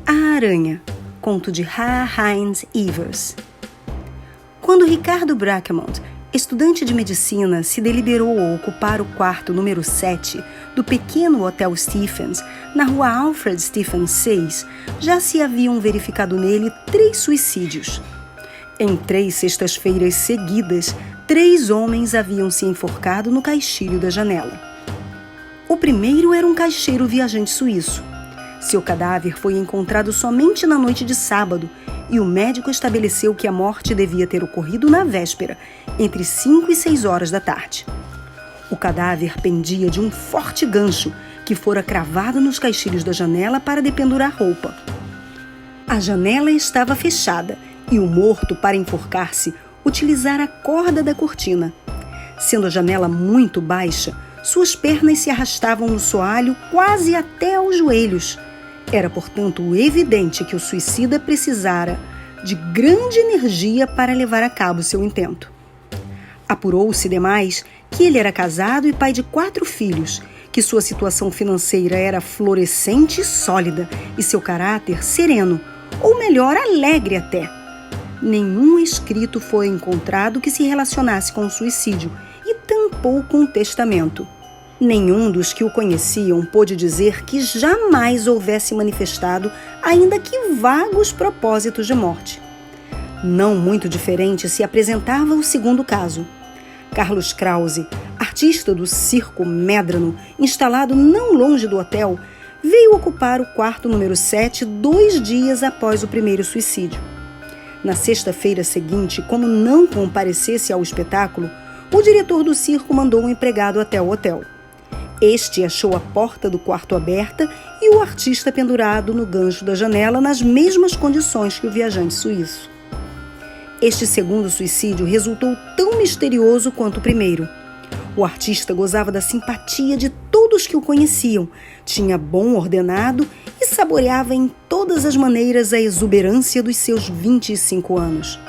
A Aranha, conto de Heinz Evers. Quando Ricardo Bracquemond, estudante de medicina, se deliberou a ocupar o quarto número 7 do pequeno Hotel Stephens, na rua Alfred Stephens 6, já se haviam verificado nele 3 suicídios. Em 3 sextas-feiras seguidas, 3 homens haviam se enforcado no caixilho da janela. O primeiro era um caixeiro viajante suíço. Seu cadáver foi encontrado somente na noite de sábado e o médico estabeleceu que a morte devia ter ocorrido na véspera, entre 5 e 6 horas da tarde. O cadáver pendia de um forte gancho que fora cravado nos caixilhos da janela para dependurar roupa. A janela estava fechada e o morto, para enforcar-se, utilizara a corda da cortina. Sendo a janela muito baixa, suas pernas se arrastavam no soalho quase até aos joelhos. Era, portanto, evidente que o suicida precisara de grande energia para levar a cabo seu intento. Apurou-se demais que ele era casado e pai de 4 filhos, que sua situação financeira era florescente e sólida e seu caráter sereno, ou melhor, alegre até. Nenhum escrito foi encontrado que se relacionasse com o suicídio e tampouco um testamento. Nenhum dos que o conheciam pôde dizer que jamais houvesse manifestado, ainda que vagos propósitos de morte. Não muito diferente se apresentava o segundo caso. Carlos Krause, artista do Circo Médrano, instalado não longe do hotel, veio ocupar o quarto número 7 2 dias após o primeiro suicídio. Na sexta-feira seguinte, como não comparecesse ao espetáculo, o diretor do circo mandou um empregado até o hotel. Este achou a porta do quarto aberta e o artista pendurado no gancho da janela nas mesmas condições que o viajante suíço. Este segundo suicídio resultou tão misterioso quanto o primeiro. O artista gozava da simpatia de todos que o conheciam, tinha bom ordenado e saboreava em todas as maneiras a exuberância dos seus 25 anos.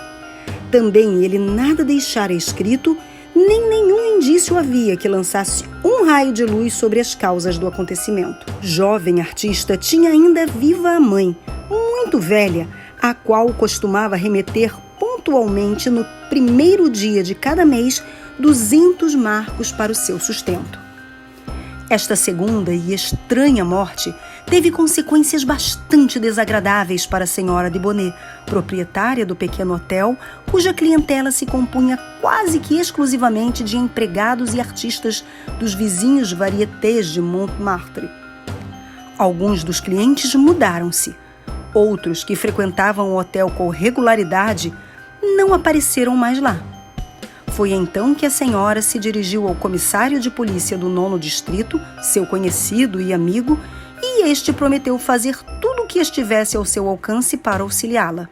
Também ele nada deixara escrito, nem nenhum indício havia que lançasse um raio de luz sobre as causas do acontecimento. Jovem artista tinha ainda viva a mãe, muito velha, a qual costumava remeter pontualmente no primeiro dia de cada mês 200 marcos para o seu sustento. Esta segunda e estranha morte teve consequências bastante desagradáveis para a senhora de Bonnet, proprietária do pequeno hotel, cuja clientela se compunha quase que exclusivamente de empregados e artistas dos vizinhos varietés de Montmartre. Alguns dos clientes mudaram-se. Outros, que frequentavam o hotel com regularidade, não apareceram mais lá. Foi então que a senhora se dirigiu ao comissário de polícia do 9º distrito, seu conhecido e amigo, e este prometeu fazer tudo o que estivesse ao seu alcance para auxiliá-la.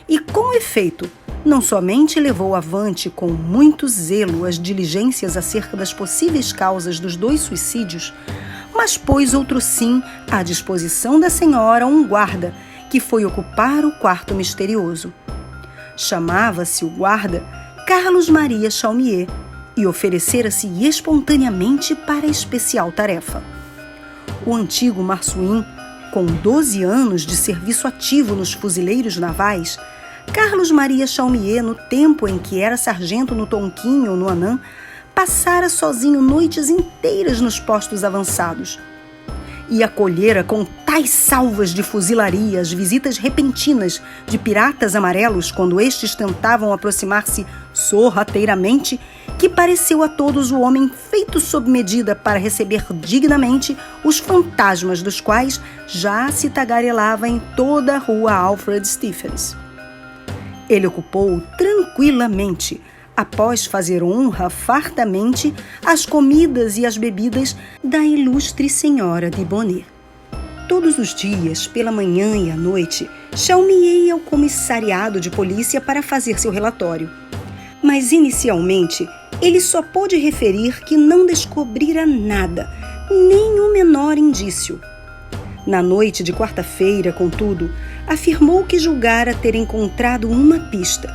E com efeito, não somente levou avante com muito zelo as diligências acerca das possíveis causas dos 2 suicídios, mas pôs outro sim à disposição da senhora um guarda, que foi ocupar o quarto misterioso. Chamava-se o guarda Carlos Maria Chaumier e oferecera-se espontaneamente para a especial tarefa. O antigo Marsuim, com 12 anos de serviço ativo nos fuzileiros navais, Carlos Maria Chaumier, no tempo em que era sargento no Tonquim ou no Anã, passara sozinho noites inteiras nos postos avançados. E acolhera com tais salvas de fuzilaria as visitas repentinas de piratas amarelos quando estes tentavam aproximar-se sorrateiramente, que pareceu a todos o homem feito sob medida para receber dignamente os fantasmas dos quais já se tagarelava em toda a rua Alfred Stephens. Ele ocupou tranquilamente, após fazer honra fartamente às comidas e às bebidas da ilustre senhora de Bonnet. Todos os dias, pela manhã e à noite, Chaumier ia ao comissariado de polícia para fazer seu relatório. Mas, inicialmente, ele só pôde referir que não descobrira nada, nem o menor indício. Na noite de quarta-feira, contudo, afirmou que julgara ter encontrado uma pista,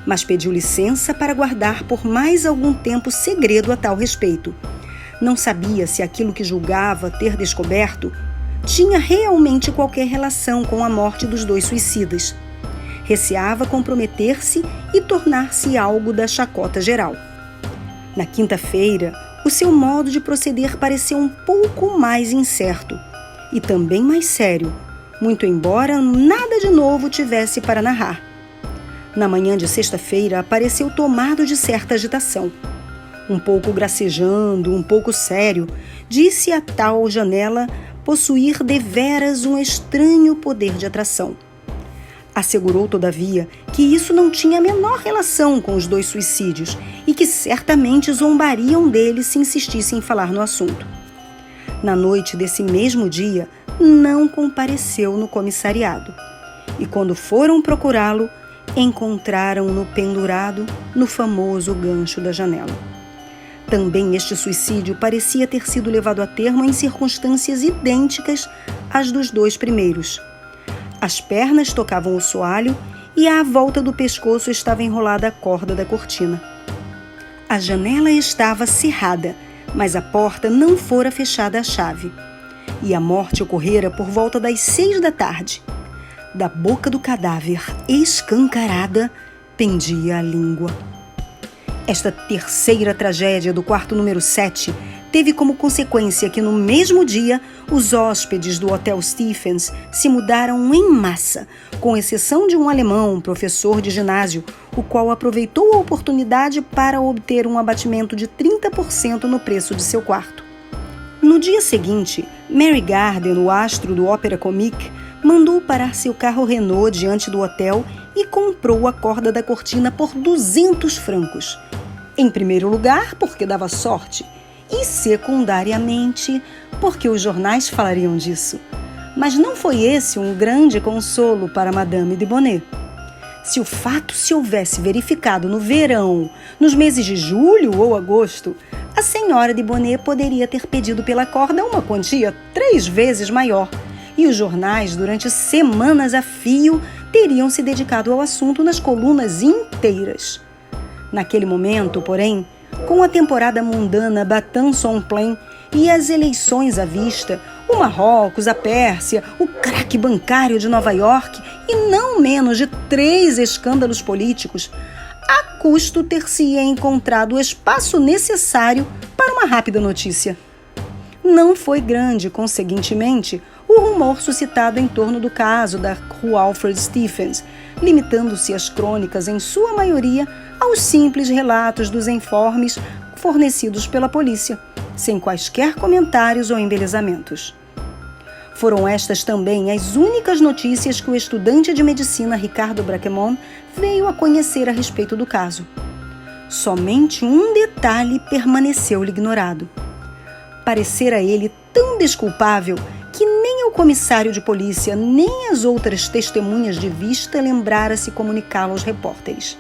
mas pediu licença para guardar por mais algum tempo segredo a tal respeito. Não sabia se aquilo que julgava ter descoberto tinha realmente qualquer relação com a morte dos dois suicidas. Receava comprometer-se e tornar-se algo da chacota geral. Na quinta-feira, o seu modo de proceder pareceu um pouco mais incerto e também mais sério, muito embora nada de novo tivesse para narrar. Na manhã de sexta-feira, apareceu tomado de certa agitação. Um pouco gracejando, um pouco sério, disse a tal janela possuir deveras um estranho poder de atração. Assegurou, todavia, que isso não tinha a menor relação com os dois suicídios e que certamente zombariam dele se insistissem em falar no assunto. Na noite desse mesmo dia, não compareceu no comissariado. E quando foram procurá-lo, encontraram-no pendurado no famoso gancho da janela. Também este suicídio parecia ter sido levado a termo em circunstâncias idênticas às dos dois primeiros. As pernas tocavam o soalho e à volta do pescoço estava enrolada a corda da cortina. A janela estava cerrada, mas a porta não fora fechada à chave. E a morte ocorrera por volta das 6 da tarde. Da boca do cadáver, escancarada, pendia a língua. Esta terceira tragédia do quarto número 7 teve como consequência que no mesmo dia os hóspedes do Hotel Stephens se mudaram em massa, com exceção de um alemão, professor de ginásio, o qual aproveitou a oportunidade para obter um abatimento de 30% no preço de seu quarto. No dia seguinte, Mary Garden, o astro do Opéra Comique, mandou parar seu carro Renault diante do hotel e comprou a corda da cortina por 200 francos. Em primeiro lugar, porque dava sorte, e secundariamente, porque os jornais falariam disso. Mas não foi esse um grande consolo para Madame de Bonnet. Se o fato se houvesse verificado no verão, nos meses de julho ou agosto, a senhora de Bonnet poderia ter pedido pela corda uma quantia 3 vezes maior, e os jornais, durante semanas a fio, teriam se dedicado ao assunto nas colunas inteiras. Naquele momento, porém, com a temporada mundana Batin-Son-Plain e as eleições à vista, o Marrocos, a Pérsia, o craque bancário de Nova York e não menos de 3 escândalos políticos, a custo ter-se-ia encontrado o espaço necessário para uma rápida notícia. Não foi grande, conseguintemente, o rumor suscitado em torno do caso da Rue Alfred Stephens, limitando-se as crônicas, em sua maioria, aos simples relatos dos informes fornecidos pela polícia, sem quaisquer comentários ou embelezamentos. Foram estas também as únicas notícias que o estudante de medicina Ricardo Braquemont veio a conhecer a respeito do caso. Somente um detalhe permaneceu-lhe ignorado. Parecera ele tão desculpável que nem o comissário de polícia nem as outras testemunhas de vista lembrara-se comunicá-lo aos repórteres.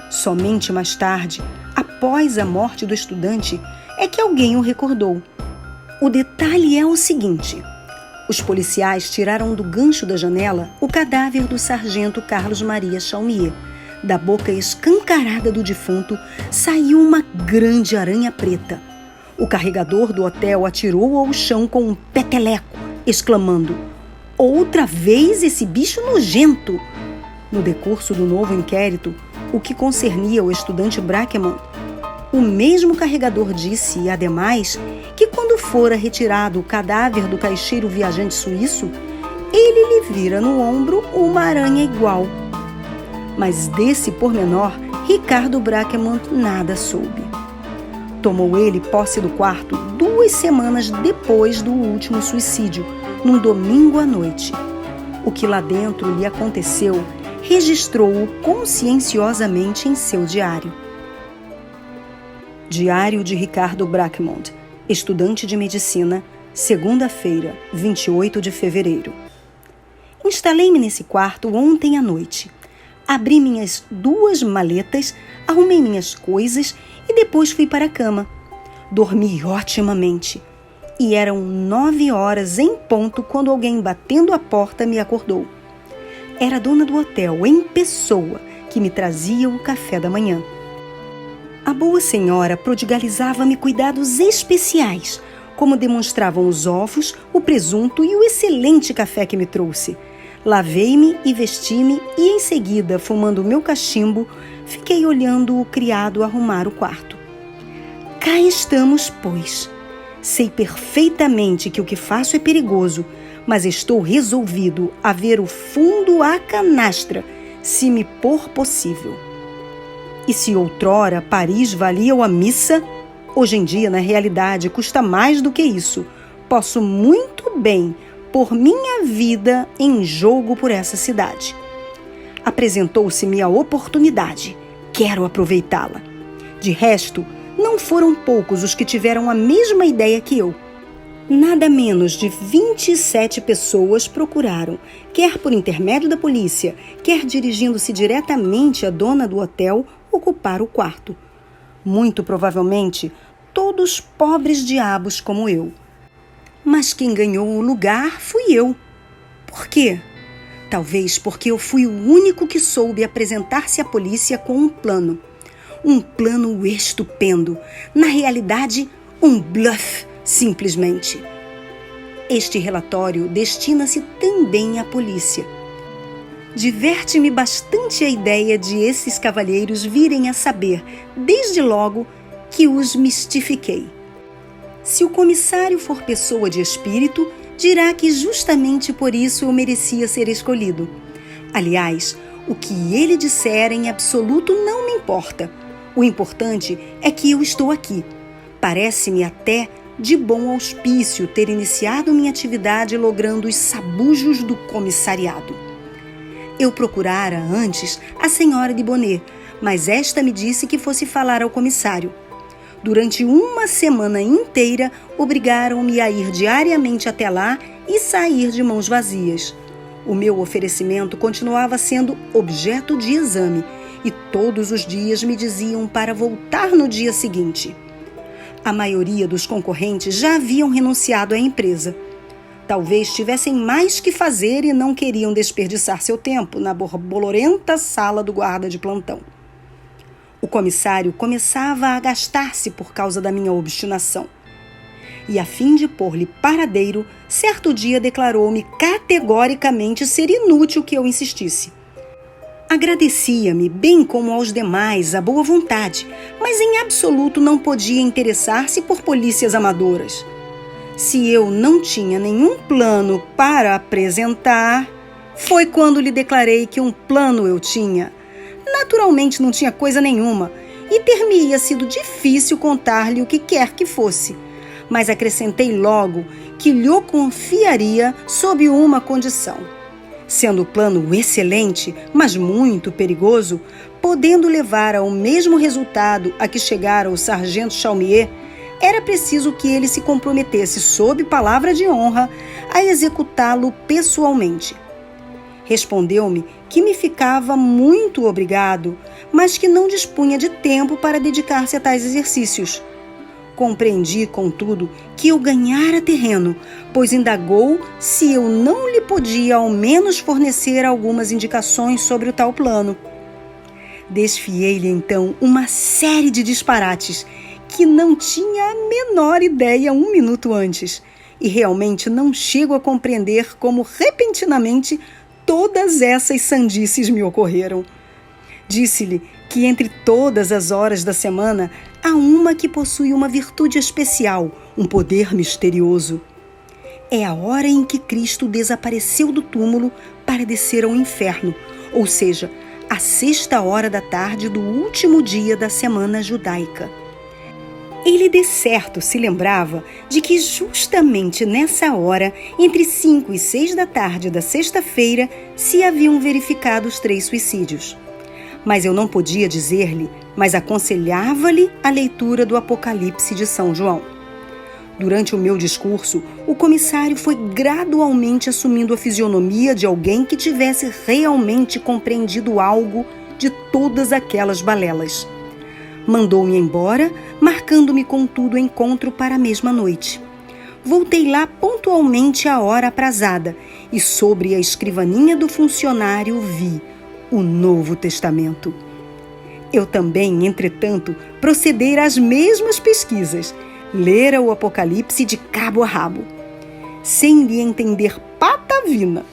Somente mais tarde, após a morte do estudante, é que alguém o recordou. O detalhe é o seguinte: os policiais tiraram do gancho da janela o cadáver do sargento Carlos Maria Chaumier. Da boca escancarada do defunto saiu uma grande aranha preta. O carregador do hotel atirou ao chão com um peteleco, exclamando: "Outra vez esse bicho nojento!" No decurso do novo inquérito, o que concernia o estudante Braquemont, o mesmo carregador disse, ademais, que quando fora retirado o cadáver do caixeiro viajante suíço, ele lhe vira no ombro uma aranha igual. Mas desse pormenor, Ricardo Braquemont nada soube. Tomou ele posse do quarto 2 semanas depois do último suicídio, num domingo à noite. O que lá dentro lhe aconteceu, registrou-o conscienciosamente em seu diário. Diário de Ricardo Braquemont, estudante de medicina, segunda-feira, 28 de fevereiro. Instalei-me nesse quarto ontem à noite. Abri minhas 2 maletas, arrumei minhas coisas e depois fui para a cama. Dormi otimamente. E eram 9 horas em ponto quando alguém batendo a porta me acordou. Era a dona do hotel, em pessoa, que me trazia o café da manhã. A boa senhora prodigalizava-me cuidados especiais, como demonstravam os ovos, o presunto e o excelente café que me trouxe. Lavei-me e vesti-me e, em seguida, fumando meu cachimbo, fiquei olhando o criado arrumar o quarto. Cá estamos, pois. Sei perfeitamente que o que faço é perigoso, mas estou resolvido a ver o fundo à canastra, se me for possível. E se outrora Paris valia a missa, hoje em dia, na realidade, custa mais do que isso. Posso muito bem pôr minha vida em jogo por essa cidade. Apresentou-se-me a oportunidade. Quero aproveitá-la. De resto, não foram poucos os que tiveram a mesma ideia que eu. Nada menos de 27 pessoas procuraram, quer por intermédio da polícia, quer dirigindo-se diretamente à dona do hotel, ocupar o quarto. Muito provavelmente, todos pobres diabos como eu. Mas quem ganhou o lugar fui eu. Por quê? Talvez porque eu fui o único que soube apresentar-se à polícia com um plano. Um plano estupendo. Na realidade, um bluff, simplesmente. Este relatório destina-se também à polícia. Diverte-me bastante a ideia de esses cavalheiros virem a saber, desde logo, que os mistifiquei. Se o comissário for pessoa de espírito, dirá que justamente por isso eu merecia ser escolhido. Aliás, o que ele disser em absoluto não me importa. O importante é que eu estou aqui. Parece-me até de bom auspício ter iniciado minha atividade logrando os sabujos do comissariado. Eu procurara antes a senhora de Bonnet, mas esta me disse que fosse falar ao comissário. Durante uma semana inteira, obrigaram-me a ir diariamente até lá e sair de mãos vazias. O meu oferecimento continuava sendo objeto de exame e todos os dias me diziam para voltar no dia seguinte. A maioria dos concorrentes já haviam renunciado à empresa. Talvez tivessem mais que fazer e não queriam desperdiçar seu tempo na borbolorenta sala do guarda de plantão. O comissário começava a gastar-se por causa da minha obstinação. E a fim de pôr-lhe paradeiro, certo dia declarou-me categoricamente ser inútil que eu insistisse. Agradecia-me, bem como aos demais, a boa vontade, mas em absoluto não podia interessar-se por polícias amadoras. Se eu não tinha nenhum plano para apresentar, foi quando lhe declarei que um plano eu tinha. Naturalmente não tinha coisa nenhuma, e ter-me-ia sido difícil contar-lhe o que quer que fosse. Mas acrescentei logo que lhe o confiaria sob uma condição. Sendo o plano excelente, mas muito perigoso, podendo levar ao mesmo resultado a que chegara o sargento Chalmier, era preciso que ele se comprometesse sob palavra de honra a executá-lo pessoalmente. Respondeu-me que me ficava muito obrigado, mas que não dispunha de tempo para dedicar-se a tais exercícios. Compreendi, contudo, que eu ganhara terreno, pois indagou se eu não lhe podia ao menos fornecer algumas indicações sobre o tal plano. Desfiei-lhe então uma série de disparates que não tinha a menor ideia um minuto antes, e realmente não chego a compreender como repentinamente todas essas sandices me ocorreram. Disse-lhe que entre todas as horas da semana há uma que possui uma virtude especial, um poder misterioso. É a hora em que Cristo desapareceu do túmulo para descer ao inferno, ou seja, a 6h da tarde do último dia da semana judaica. Ele de certo se lembrava de que justamente nessa hora, entre 5 e 6 da tarde da sexta-feira, se haviam verificado os 3 suicídios. Mas eu não podia dizer-lhe, mas aconselhava-lhe a leitura do Apocalipse de São João. Durante o meu discurso, o comissário foi gradualmente assumindo a fisionomia de alguém que tivesse realmente compreendido algo de todas aquelas balelas. Mandou-me embora, marcando-me contudo encontro para a mesma noite. Voltei lá pontualmente à hora aprazada e sobre a escrivaninha do funcionário vi o Novo Testamento. Eu também, entretanto, procedera às mesmas pesquisas. Lera o Apocalipse de cabo a rabo, sem lhe entender patavina.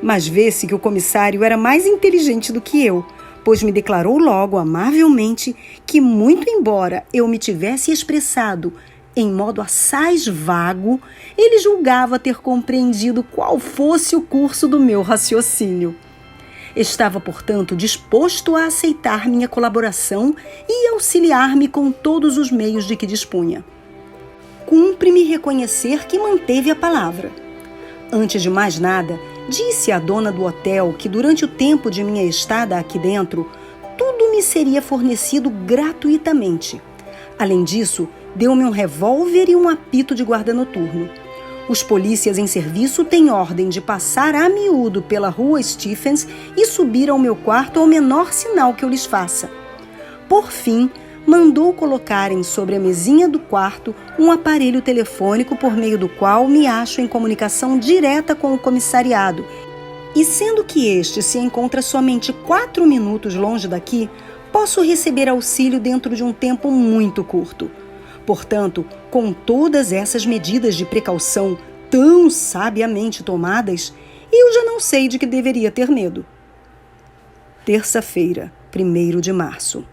Mas vê-se que o comissário era mais inteligente do que eu, pois me declarou logo, amavelmente, que, muito embora eu me tivesse expressado em modo assaz vago, ele julgava ter compreendido qual fosse o curso do meu raciocínio. Estava, portanto, disposto a aceitar minha colaboração e auxiliar-me com todos os meios de que dispunha. Cumpre-me reconhecer que manteve a palavra. Antes de mais nada, disse à dona do hotel que durante o tempo de minha estada aqui dentro, tudo me seria fornecido gratuitamente. Além disso, deu-me um revólver e um apito de guarda noturno. Os polícias em serviço têm ordem de passar a miúdo pela rua Stephens e subir ao meu quarto ao menor sinal que eu lhes faça. Por fim, mandou colocarem sobre a mesinha do quarto um aparelho telefônico por meio do qual me acho em comunicação direta com o comissariado. E sendo que este se encontra somente 4 minutos longe daqui, posso receber auxílio dentro de um tempo muito curto. Portanto, com todas essas medidas de precaução tão sabiamente tomadas, eu já não sei de que deveria ter medo. Terça-feira, 1º de março.